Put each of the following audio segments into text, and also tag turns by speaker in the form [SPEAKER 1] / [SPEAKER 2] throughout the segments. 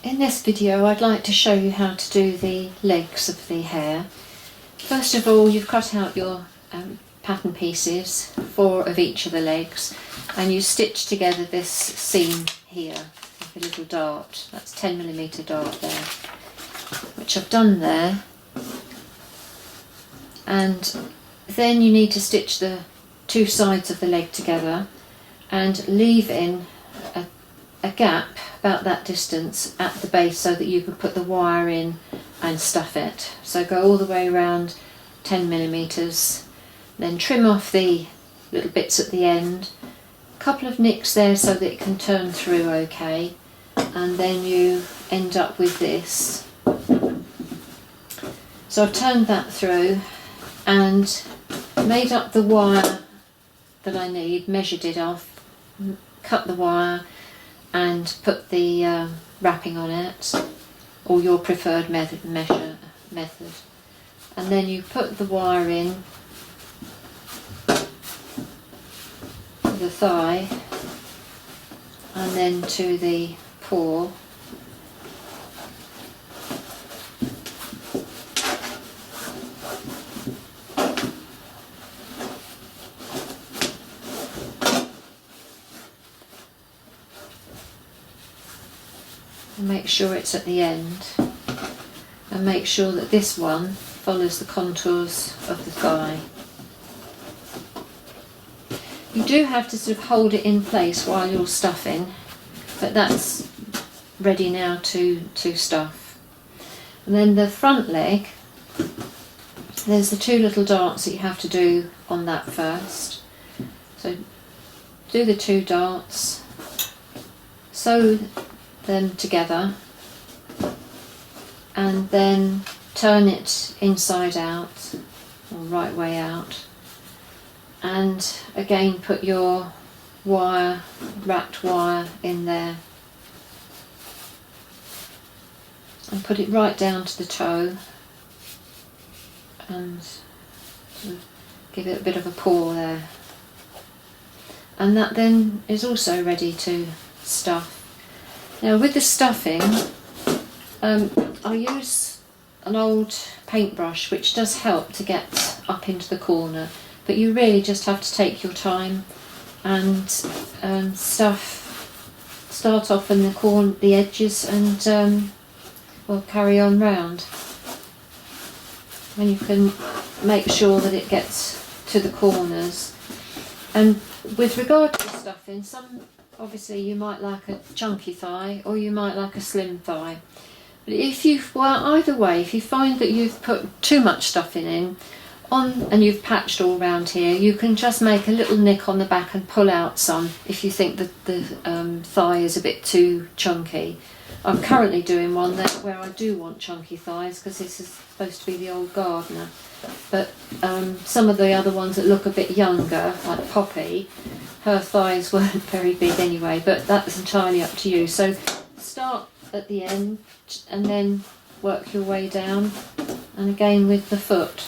[SPEAKER 1] In this video I'd like to show you how to do the legs of the hare. First of all, you've cut out your pattern pieces, 4 of each of the legs, and you stitch together this seam here, like a little dart. That's 10mm dart there, which I've done there. And then you need to stitch the 2 sides of the leg together and leave in a gap about that distance at the base so that you can put the wire in and stuff it. So go all the way around 10mm, then trim off the little bits at the end, a couple of nicks there so that it can turn through okay, and then you end up with this. So I've turned that through and made up the wire that I need, measured it off, cut the wire and put the wrapping on it, or your preferred method. And then you put the wire in the thigh and then to the paw. And make sure it's at the end, and make sure that this one follows the contours of the thigh. You do have to sort of hold it in place while you're stuffing, but that's ready now to stuff. And then the front leg, there's the 2 little darts that you have to do on that first. So do the 2 darts, sew them together, and then turn it inside out, or right way out, and again put your wire, wrapped wire, in there and put it right down to the toe and give it a bit of a paw there, and that then is also ready to stuff. Now with the stuffing, I use an old paintbrush, which does help to get up into the corner, but you really just have to take your time and start off in the edges and well, carry on round. And you can make sure that it gets to the corners. And with regard to the stuffing, obviously you might like a chunky thigh or you might like a slim thigh. But either way, if you find that you've put too much stuffing in and you've patched all round here, you can just make a little nick on the back and pull out some if you think that the thigh is a bit too chunky. I'm currently doing one where I do want chunky thighs because this is supposed to be the old gardener. But some of the other ones that look a bit younger, like Poppy, her thighs weren't very big anyway, but that's entirely up to you. So start at the end and then work your way down, and again with the foot.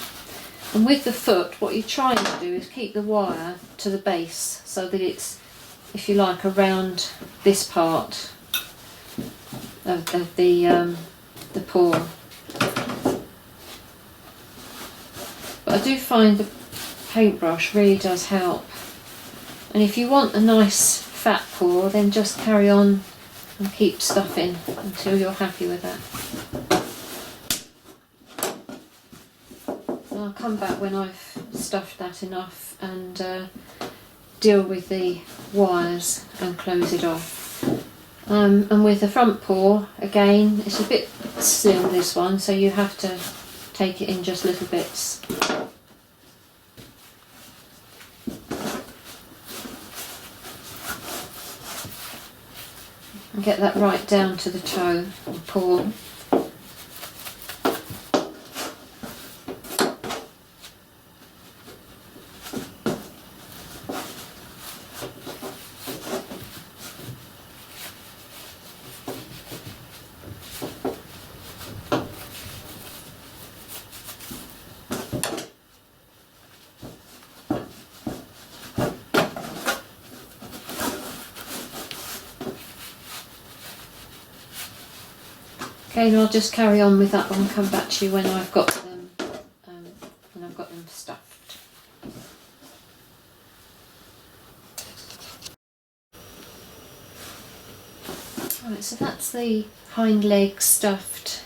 [SPEAKER 1] And with the foot, what you're trying to do is keep the wire to the base so that it's, if you like, around this part of the paw. But I do find the paintbrush really does help. And if you want a nice fat paw, then just carry on and keep stuffing until you're happy with that. And I'll come back when I've stuffed that enough and deal with the wires and close it off. And with the front paw, again, it's a bit slim, this one, so you have to take it in just little bits. And get that right down to the toe or paw. Okay, and I'll just carry on with that one and come back to you when I've got them stuffed. Right, so that's the hind leg stuffed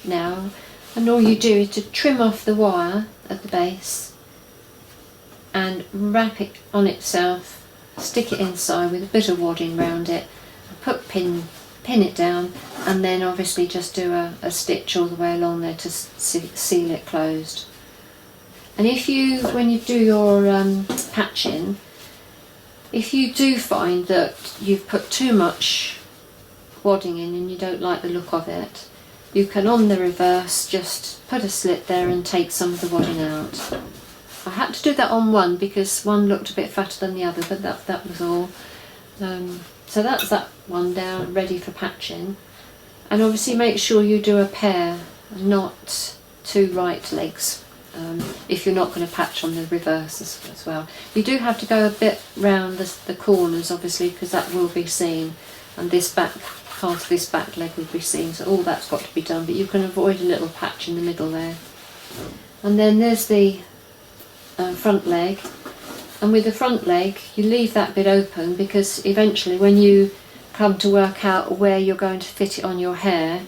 [SPEAKER 1] now, and all you do is to trim off the wire at the base and wrap it on itself, stick it inside with a bit of wadding round it, and pin it down, and then obviously just do a stitch all the way along there to seal it closed. And if you, when you do your patching, if you do find that you've put too much wadding in and you don't like the look of it, you can, on the reverse, just put a slit there and take some of the wadding out. I had to do that on one because one looked a bit fatter than the other, but that was all. So that's that one down, ready for patching. And obviously make sure you do a pair, not two right legs, if you're not going to patch on the reverse as well. You do have to go a bit round the corners, obviously, because that will be seen, and this back part of this back leg will be seen, so all that's got to be done, but you can avoid a little patch in the middle there. And then there's the front leg, and with the front leg you leave that bit open because eventually when you come to work out where you're going to fit it on your hair,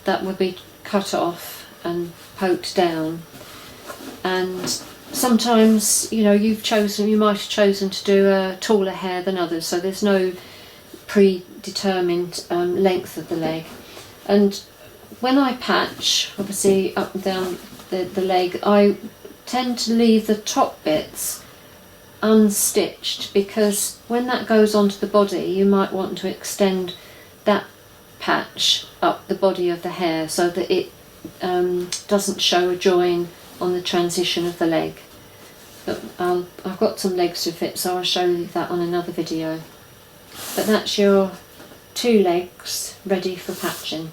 [SPEAKER 1] that will be cut off and poked down. And sometimes, you know, you might have chosen to do a taller hair than others, so there's no predetermined length of the leg. And when I patch, obviously up and down the leg, I tend to leave the top bits unstitched, because when that goes onto the body you might want to extend that patch up the body of the hair so that it doesn't show a join on the transition of the leg. But I've got some legs to fit, so I'll show you that on another video. But that's your two legs ready for patching.